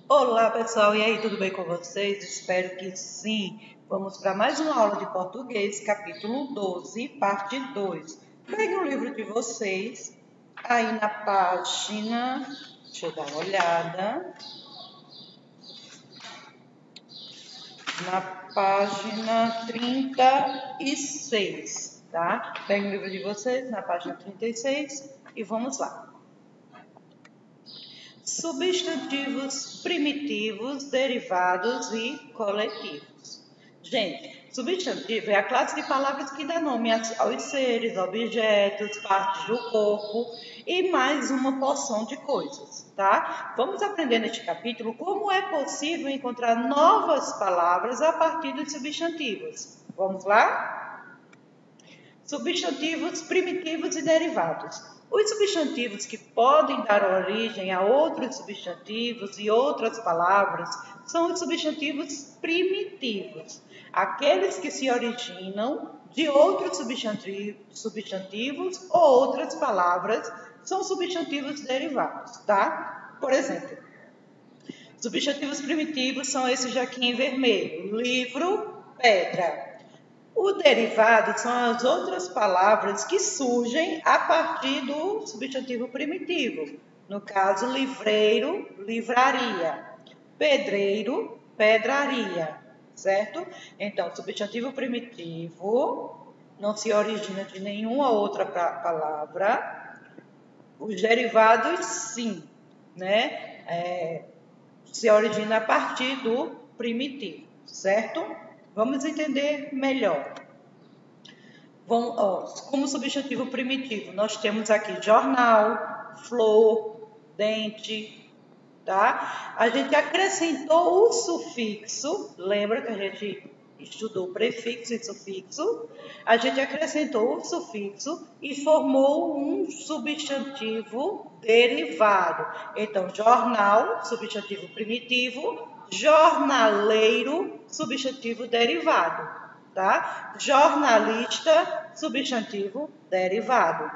Olá pessoal, e aí, tudo bem com vocês? Espero que sim. Vamos para mais uma aula de português, capítulo 12, parte 2. Pegue o livro de vocês, aí na página, deixa eu dar uma olhada, na página 36, tá? Pegue o livro de vocês na página 36 e vamos lá. Substantivos primitivos, derivados e coletivos. Gente, substantivo é a classe de palavras que dá nome aos seres, objetos, partes do corpo e mais uma porção de coisas, tá? Vamos aprender neste capítulo como é possível encontrar novas palavras a partir dos substantivos. Vamos lá? Substantivos primitivos e derivados. Os substantivos que podem dar origem a outros substantivos e outras palavras são os substantivos primitivos, aqueles que se originam de outros substantivos ou outras palavras são substantivos derivados, tá? Por exemplo, substantivos primitivos são esses aqui em vermelho: livro, pedra. O derivado são as outras palavras que surgem a partir do substantivo primitivo. No caso, livreiro, livraria. Pedreiro, pedraria. Certo? Então, substantivo primitivo não se origina de nenhuma outra palavra. Os derivados, sim, né? Se origina a partir do primitivo, certo? Vamos entender melhor. Como substantivo primitivo, nós temos aqui jornal, flor, dente, tá? A gente acrescentou o sufixo, lembra que a gente estudou prefixo e sufixo? A gente acrescentou o sufixo e formou um substantivo derivado. Então, jornal, substantivo primitivo, jornaleiro, substantivo derivado, tá? Jornalista, substantivo derivado.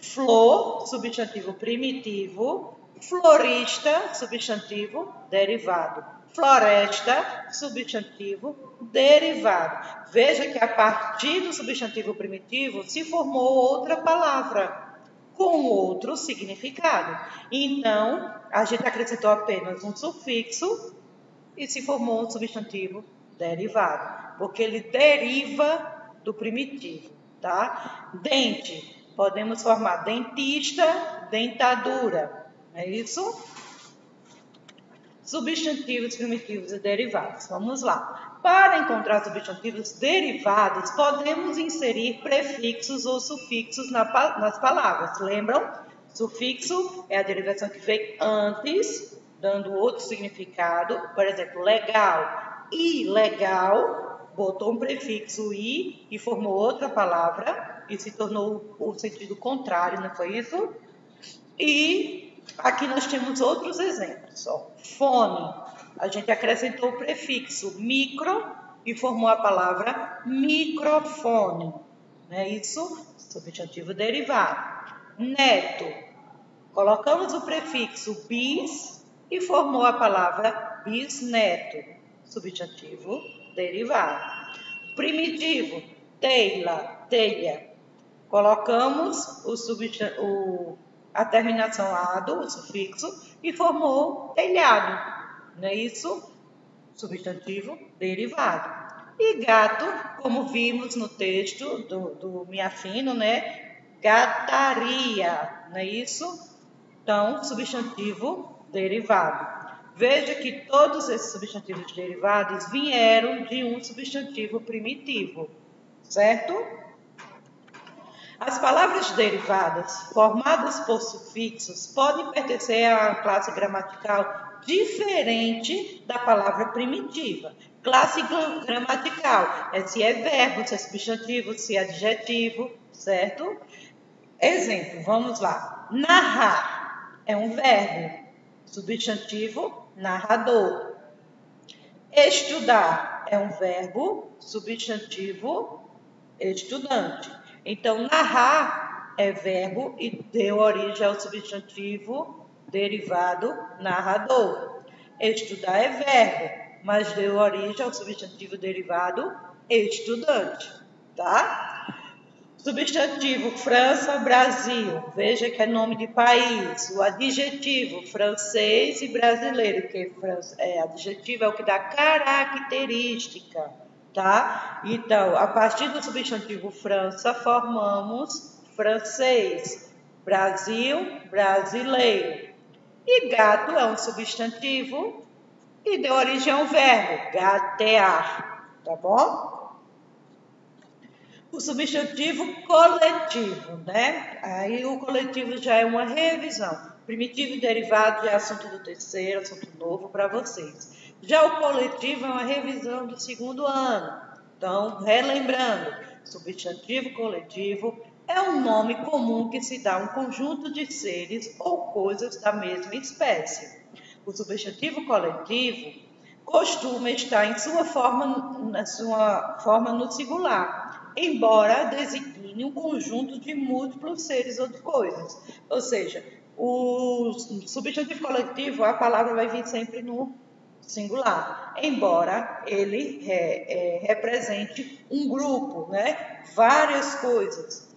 Flor, substantivo primitivo. Florista, substantivo derivado. Floresta, substantivo derivado. Veja que a partir do substantivo primitivo se formou outra palavra com outro significado. Então, a gente acrescentou apenas um sufixo e se formou um substantivo derivado, porque ele deriva do primitivo, tá? Dente, podemos formar dentista, dentadura, é isso? Substantivos primitivos e derivados. Vamos lá. Para encontrar substantivos derivados, podemos inserir prefixos ou sufixos nas palavras. Lembram? Sufixo é a derivação que vem antes, dando outro significado. Por exemplo, legal, ilegal, botou um prefixo i e formou outra palavra e se tornou o sentido contrário, não foi isso? E aqui nós temos outros exemplos. Fone, a gente acrescentou o prefixo micro e formou a palavra microfone. Não é isso? Substantivo derivado. Neto, colocamos o prefixo bis e formou a palavra bisneto. Substantivo derivado. Primitivo, telha. Colocamos a terminação ado, o sufixo, e formou telhado. Não é isso? Substantivo derivado. E gato, como vimos no texto do Me Afino, né? Gataria. Não é isso? Então, substantivo derivado. Veja que todos esses substantivos derivados vieram de um substantivo primitivo, certo? As palavras derivadas, formadas por sufixos, podem pertencer a uma classe gramatical diferente da palavra primitiva. Classe gramatical é se é verbo, se é substantivo, se é adjetivo, certo? Exemplo, vamos lá. Narrar é um verbo, substantivo, narrador. Estudar é um verbo, substantivo, estudante. Então, narrar é verbo e deu origem ao substantivo derivado narrador. Estudar é verbo, mas deu origem ao substantivo derivado estudante, tá? Substantivo França, Brasil, veja que é nome de país. O adjetivo francês e brasileiro, que adjetivo é o que dá característica, tá? Então, a partir do substantivo França, formamos francês, Brasil, brasileiro. E gato é um substantivo e deu origem ao verbo, gatear, tá bom? O substantivo coletivo, né? Aí o coletivo já é uma revisão. Primitivo e derivado já é assunto do terceiro, assunto novo para vocês. Já o coletivo é uma revisão do segundo ano. Então, relembrando, substantivo coletivo é um nome comum que se dá a um conjunto de seres ou coisas da mesma espécie. O substantivo coletivo costuma estar na sua forma no singular, embora designe um conjunto de múltiplos seres ou de coisas. Ou seja, o substantivo coletivo, a palavra vai vir sempre no singular, embora ele represente um grupo, né? Várias coisas.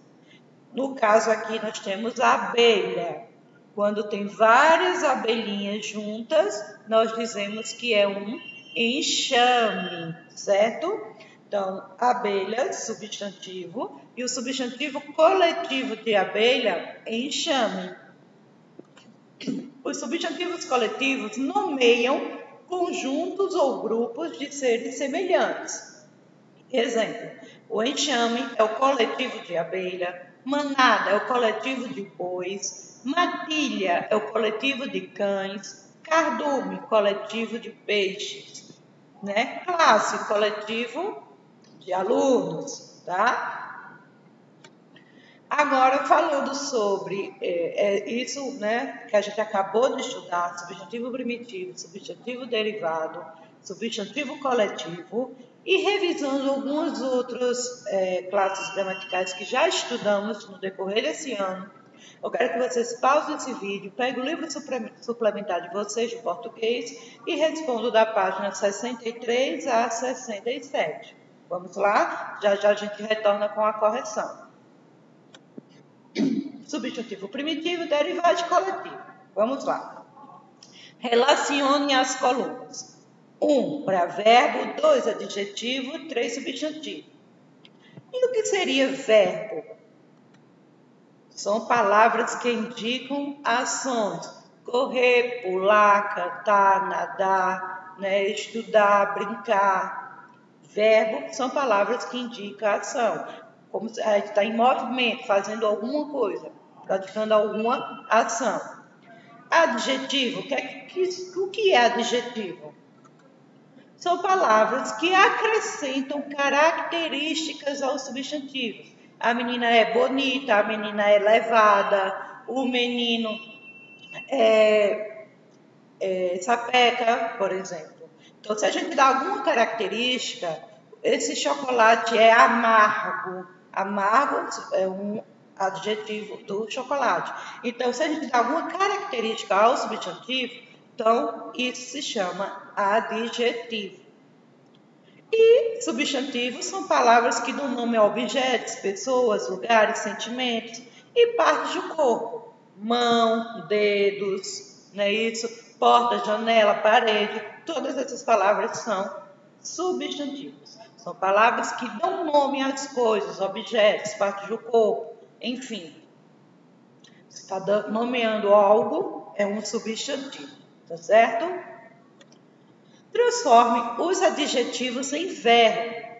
No caso aqui nós temos a abelha. Quando tem várias abelhinhas juntas, nós dizemos que é um enxame, certo? Então, abelha, substantivo, e o substantivo coletivo de abelha, enxame. Os substantivos coletivos nomeiam conjuntos ou grupos de seres semelhantes. Exemplo, o enxame é o coletivo de abelha, manada é o coletivo de bois, matilha é o coletivo de cães, cardume, coletivo de peixes, né? Classe, coletivo de alunos, tá? Agora, falando sobre isso, né, que a gente acabou de estudar, substantivo primitivo, substantivo derivado, substantivo coletivo, e revisando algumas outras classes gramaticais que já estudamos no decorrer desse ano, eu quero que vocês pausem esse vídeo, peguem o livro suplementar de vocês de português e respondam da página 63 a 67. Vamos lá? Já já a gente retorna com a correção. Substantivo primitivo, derivado de coletivo. Vamos lá. Relacione as colunas. 1 para verbo, 2 adjetivo, 3 substantivo. E o que seria verbo? São palavras que indicam ações. Correr, pular, cantar, nadar, né, estudar, brincar. Verbo são palavras que indicam ação. Como se a gente está em movimento, fazendo alguma coisa, praticando alguma ação. Adjetivo, o que é adjetivo? São palavras que acrescentam características aos substantivos. A menina é bonita, a menina é levada, o menino é sapeca, por exemplo. Então, se a gente dá alguma característica, esse chocolate é amargo. Amargo é um adjetivo do chocolate. Então, se a gente dá alguma característica ao substantivo, então isso se chama adjetivo. E substantivos são palavras que dão nome a objetos, pessoas, lugares, sentimentos e partes do corpo. Mão, dedos, não é isso? Porta, janela, parede. Todas essas palavras são substantivos. São palavras que dão nome às coisas, objetos, partes do corpo, enfim. Você está nomeando algo, é um substantivo, tá certo? Transforme os adjetivos em verbo,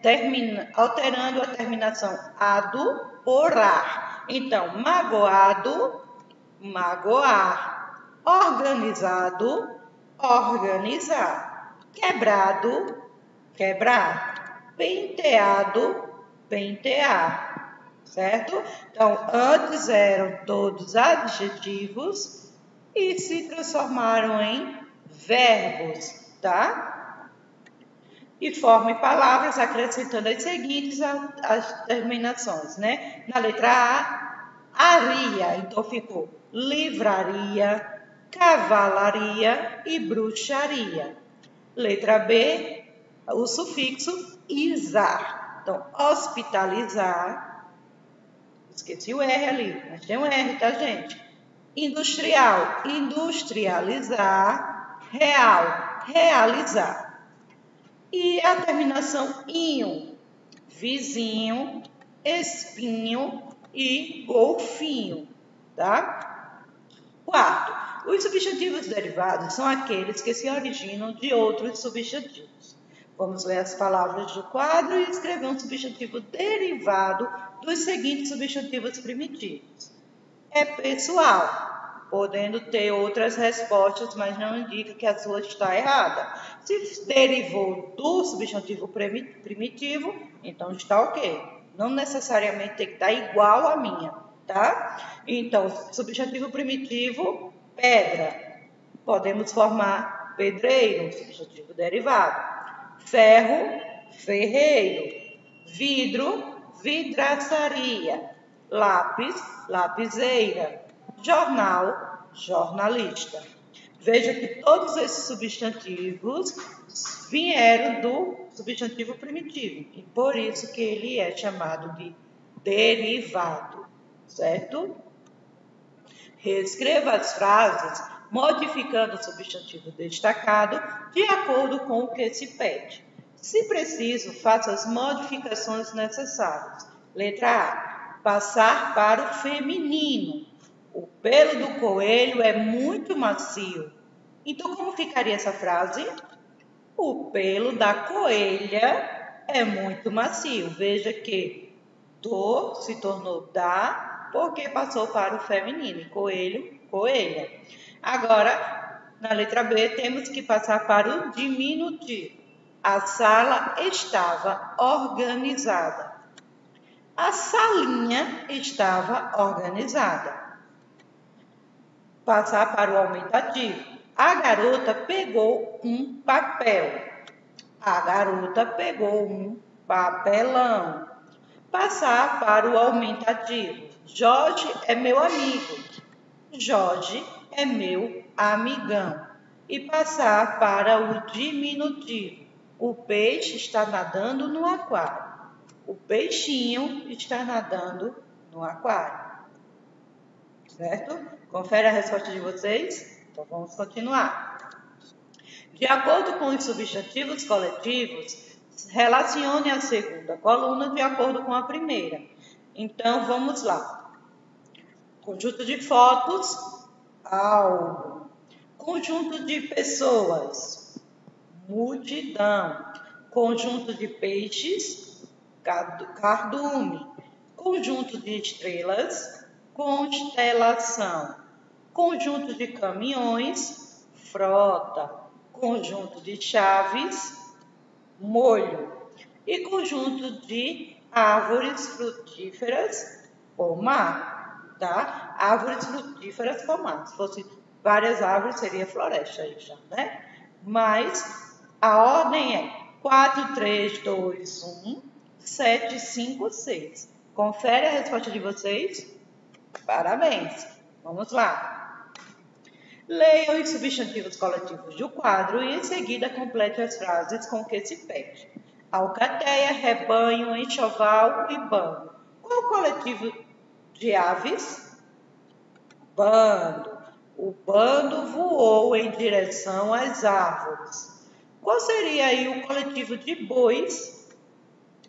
alterando a terminação ado por ar. Então, magoado, magoar. Organizado, organizar. Quebrado, quebrar. Penteado, pentear. Certo? Então, antes eram todos adjetivos e se transformaram em verbos. Tá? E forme palavras acrescentando as seguintes as terminações, né? Na letra A, aria, então ficou livraria, cavalaria e bruxaria. Letra B, o sufixo izar. Então, hospitalizar, esqueci o R ali, mas tem um R, tá, gente? Industrial, industrializar. Real, realizar. E a terminação inho, vizinho, espinho e golfinho, tá? Quarto, os substantivos derivados são aqueles que se originam de outros substantivos. Vamos ler as palavras do quadro e escrever um substantivo derivado dos seguintes substantivos primitivos. É pessoal, podendo ter outras respostas, mas não indica que a sua está errada. Se derivou do substantivo primitivo, então está ok. Não necessariamente tem que estar igual à minha, tá? Então, substantivo primitivo, pedra. Podemos formar pedreiro, substantivo derivado. Ferro, ferreiro. Vidro, vidraçaria. Lápis, lapiseira. Jornal, jornalista. Veja que todos esses substantivos vieram do substantivo primitivo e por isso que ele é chamado de derivado, certo? Reescreva as frases modificando o substantivo destacado de acordo com o que se pede. Se preciso, faça as modificações necessárias. Letra A. Passar para o feminino. O pelo do coelho é muito macio. Então, como ficaria essa frase? O pelo da coelha é muito macio. Veja que do se tornou da porque passou para o feminino. Coelho, coelha. Agora, na letra B, temos que passar para o diminutivo. A sala estava organizada. A salinha estava organizada. Passar para o aumentativo. A garota pegou um papel. A garota pegou um papelão. Passar para o aumentativo. Jorge é meu amigo. Jorge é meu amigão. E passar para o diminutivo. O peixe está nadando no aquário. O peixinho está nadando no aquário. Certo? Confere a resposta de vocês? Então vamos continuar. De acordo com os substantivos coletivos, relacione a segunda coluna de acordo com a primeira. Então vamos lá. Conjunto de fotos, algo. Conjunto de pessoas, multidão. Conjunto de peixes, cardume. Conjunto de estrelas, constelação. Conjunto de caminhões, frota. Conjunto de chaves, molho. E conjunto de árvores frutíferas, pomar. Tá? Árvores frutíferas, pomar. Se fosse várias árvores, seria floresta aí já, né? Mas a ordem é 4, 3, 2, 1, 7, 5, 6. Confere a resposta de vocês? Parabéns! Vamos lá. Leia os substantivos coletivos do quadro e em seguida complete as frases com o que se pede. Alcateia, rebanho, enxoval e bando. Qual o coletivo de aves? Bando. O bando voou em direção às árvores. Qual seria aí o coletivo de bois?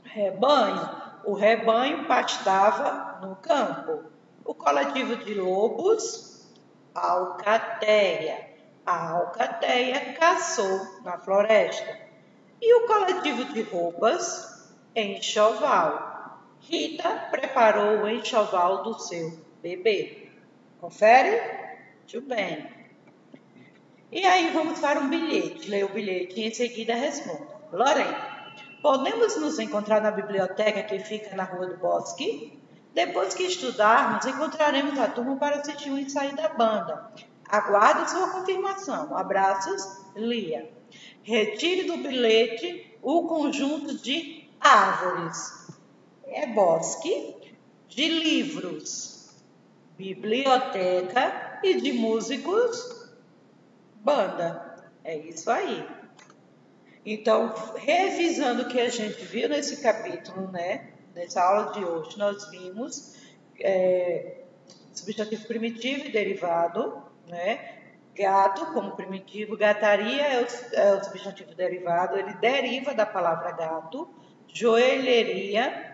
Rebanho. O rebanho pastava no campo. O coletivo de lobos? Alcateia. A alcateia caçou na floresta. E o coletivo de roupas? Enxoval. Rita preparou o enxoval do seu bebê. Confere? Muito bem. E aí vamos para um bilhete. Leia o bilhete e em seguida responda. Lorena, podemos nos encontrar na biblioteca que fica na Rua do Bosque? Depois que estudarmos, encontraremos a turma para assistir um ensaio da banda. Aguardo sua confirmação. Abraços, Lia. Retire do bilhete o conjunto de árvores. É bosque, de livros, biblioteca e de músicos, banda. É isso aí. Então, revisando o que a gente viu nesse capítulo, né? Nessa aula de hoje, nós vimos substantivo primitivo e derivado, né? Gato como primitivo, gataria é o substantivo derivado, ele deriva da palavra gato. Joelheria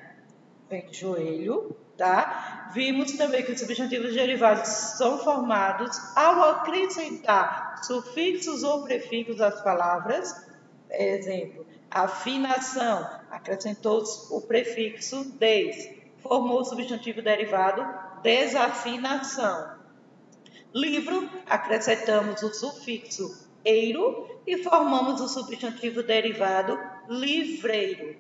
vem de joelho, tá? Vimos também que os substantivos derivados são formados ao acrescentar sufixos ou prefixos às palavras. Exemplo, afinação, acrescentou o prefixo des, formou o substantivo derivado desafinação. Livro, acrescentamos o sufixo eiro e formamos o substantivo derivado livreiro.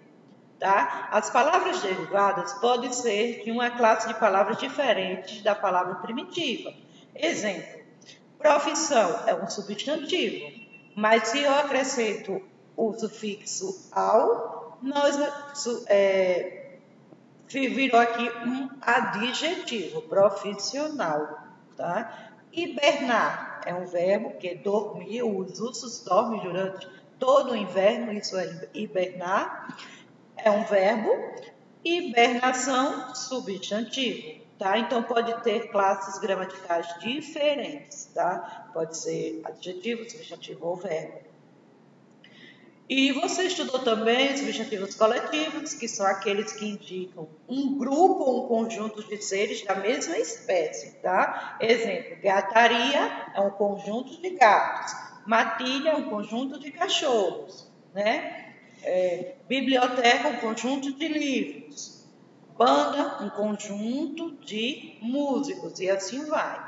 Tá? As palavras derivadas podem ser de uma classe de palavras diferentes da palavra primitiva. Exemplo, profissão é um substantivo, mas se eu acrescento o sufixo ao, virou aqui um adjetivo, profissional. Tá? Hibernar é um verbo que dormir, os ursos dormem durante todo o inverno, isso é hibernar. É um verbo, hibernação, substantivo, tá? Então, pode ter classes gramaticais diferentes, tá? Pode ser adjetivo, substantivo ou verbo. E você estudou também substantivos coletivos, que são aqueles que indicam um grupo ou um conjunto de seres da mesma espécie, tá? Exemplo, gataria é um conjunto de gatos, matilha é um conjunto de cachorros, né? Biblioteca, um conjunto de livros. Banda, um conjunto de músicos, e assim vai,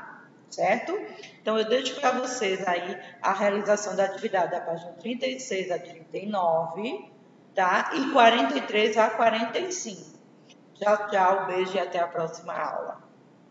certo? Então, eu deixo para vocês aí a realização da atividade da página 36 a 39, tá? E 43 a 45. Tchau, tchau, beijo e até a próxima aula.